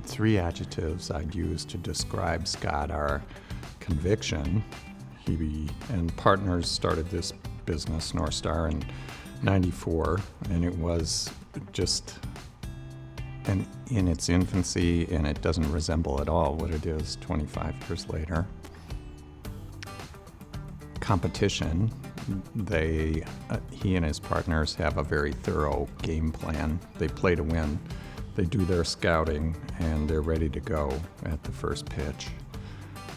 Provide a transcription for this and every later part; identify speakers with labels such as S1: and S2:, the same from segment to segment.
S1: Three adjectives I'd use to describe Scott are conviction. He and partners started this business, Northstar, in '94, and it was just in its infancy, and it doesn't resemble at all what it is 25 years later. Competition. He and his partners have a very thorough game plan. They play to win. They do their scouting, and they're ready to go at the first pitch.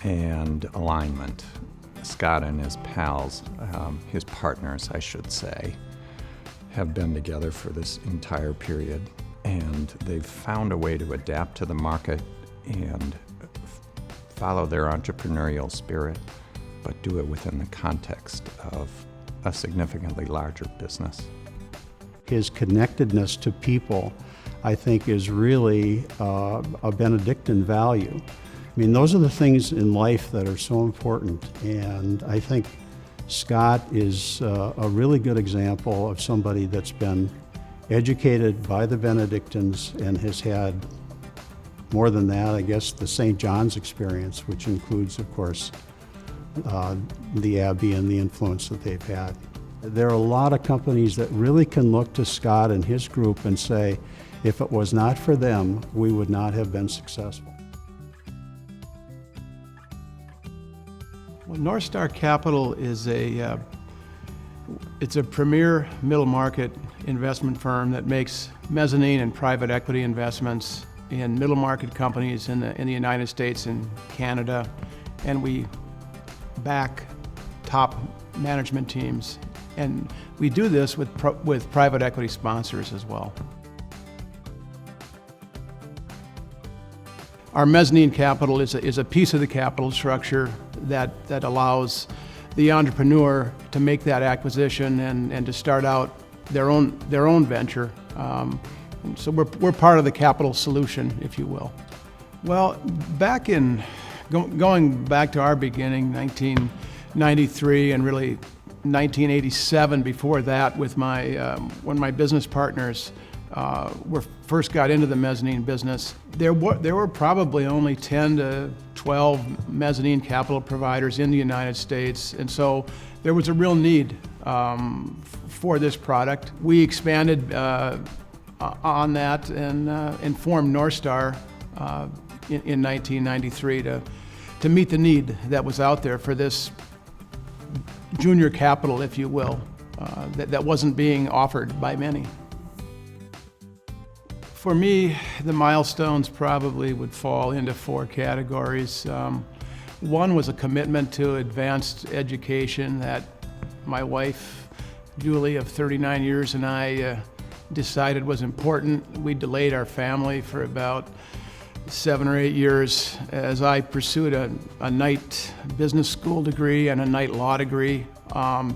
S1: And alignment. Scott and his pals, his partners, I should say, have been together for this entire period, and they've found a way to adapt to the market and follow their entrepreneurial spirit, but do it within the context of a significantly larger business.
S2: His connectedness to people, I think, is really a Benedictine value. I mean, those are the things in life that are so important, and I think Scott is a really good example of somebody that's been educated by the Benedictines and has had more than that, I guess, the St. John's experience, which includes, of course, the Abbey and the influence that they've had. There are a lot of companies that really can look to Scott and his group and say, if it was not for them, we would not have been successful.
S3: Well, Northstar Capital is it's a premier middle market investment firm that makes mezzanine and private equity investments in middle market companies in the United States and Canada, and we back top management teams, and we do this with private equity sponsors as well. Our mezzanine capital is a piece of the capital structure that allows the entrepreneur to make that acquisition and to start out their own venture. So we're part of the capital solution, if you will. Well, going back to our beginning, 1993, and really 1987 before that, with one of my business partners first got into the mezzanine business, there were probably only 10 to 12 mezzanine capital providers in the United States, and so there was a real need for this product. We expanded on that and formed Northstar in 1993 to meet the need that was out there for this junior capital, if you will, that wasn't being offered by many. For me, the milestones probably would fall into four categories. One was a commitment to advanced education that my wife, Julie, of 39 years, and I decided was important. We delayed our family for about 7 or 8 years as I pursued a night business school degree and a night law degree. And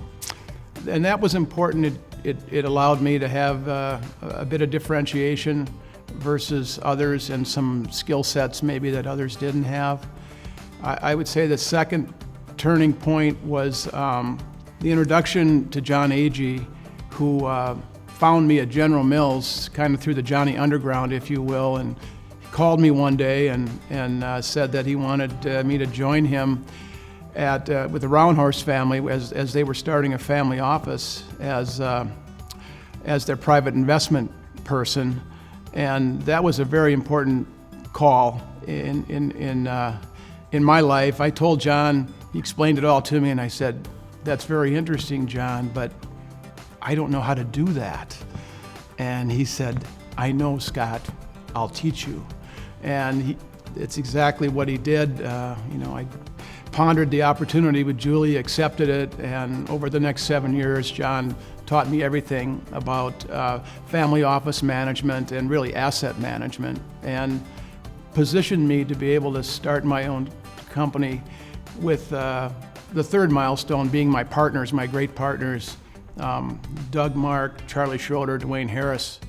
S3: that was important. It allowed me to have a bit of differentiation versus others and some skill sets maybe that others didn't have. I would say the second turning point was the introduction to John Agee, who found me at General Mills, kind of through the Johnny Underground, if you will, and called me one day and said that he wanted me to join him with the Roundhorse family as they were starting a family office as their private investment person, and that was a very important call in my life. I told John, he explained it all to me, and I said, "That's very interesting, John, but I don't know how to do that." And he said, "I know, Scott, I'll teach you." And it's exactly what he did. I pondered the opportunity with Julie, accepted it, and over the next 7 years, John taught me everything about family office management and really asset management, and positioned me to be able to start my own company with the third milestone being my partners, my great partners, Doug Mark, Charlie Schroeder, Dwayne Harris.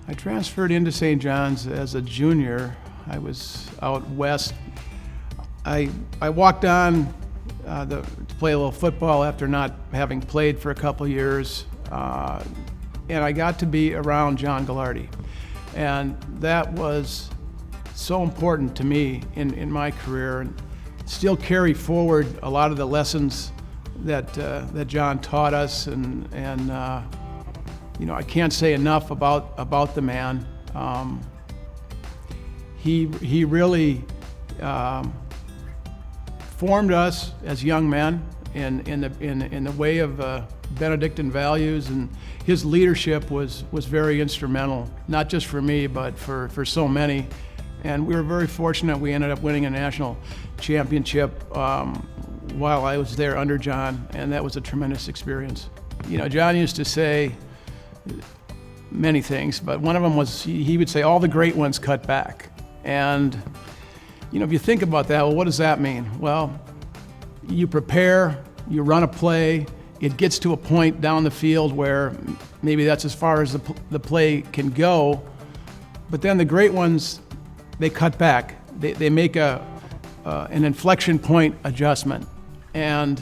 S3: I transferred into St. John's as a junior. I was out west. I walked on to play a little football after not having played for a couple years, and I got to be around John Gallardi. And that was so important to me in my career, and still carry forward a lot of the lessons that John taught us. And you know, I can't say enough about the man. He really formed us as young men in the way of Benedictine values, and his leadership was very instrumental, not just for me, but for so many. And we were very fortunate. We ended up winning a national championship while I was there under John, and that was a tremendous experience. You know, John used to say many things, but one of them was he would say, all the great ones cut back. And you know, if you think about that, well, what does that mean? Well, you prepare, you run a play, it gets to a point down the field where maybe that's as far as the play can go, but then the great ones, they cut back. They make an inflection point adjustment. And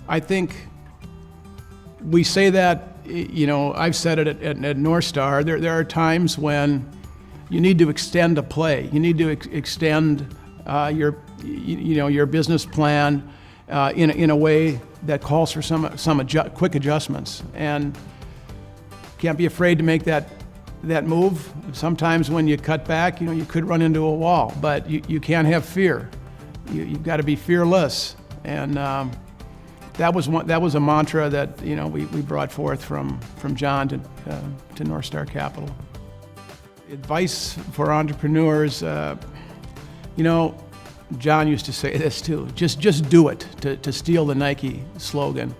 S3: I think we say that, you know, I've said it at Northstar, there are times when you need to extend a play. You need to extend your business plan in a way that calls for some quick adjustments. And can't be afraid to make that move. Sometimes when you cut back, you know, you could run into a wall, but you can't have fear. You've got to be fearless. And that was a mantra that, you know, we brought forth from John to Northstar Capital. Advice for entrepreneurs, you know, John used to say this too, just do it, to steal the Nike slogan.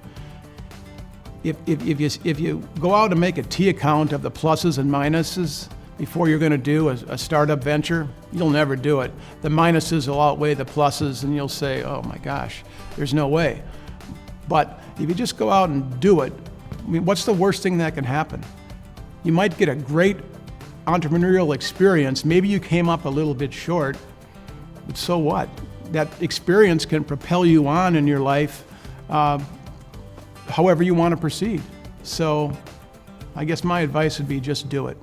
S3: If you go out and make a T account of the pluses and minuses before you're going to do a startup venture, you'll never do it. The minuses will outweigh the pluses, and you'll say, oh my gosh, there's no way. But if you just go out and do it, I mean, what's the worst thing that can happen? You might get a great entrepreneurial experience. Maybe you came up a little bit short, but so what? That experience can propel you on in your life however you want to proceed. So I guess my advice would be just do it.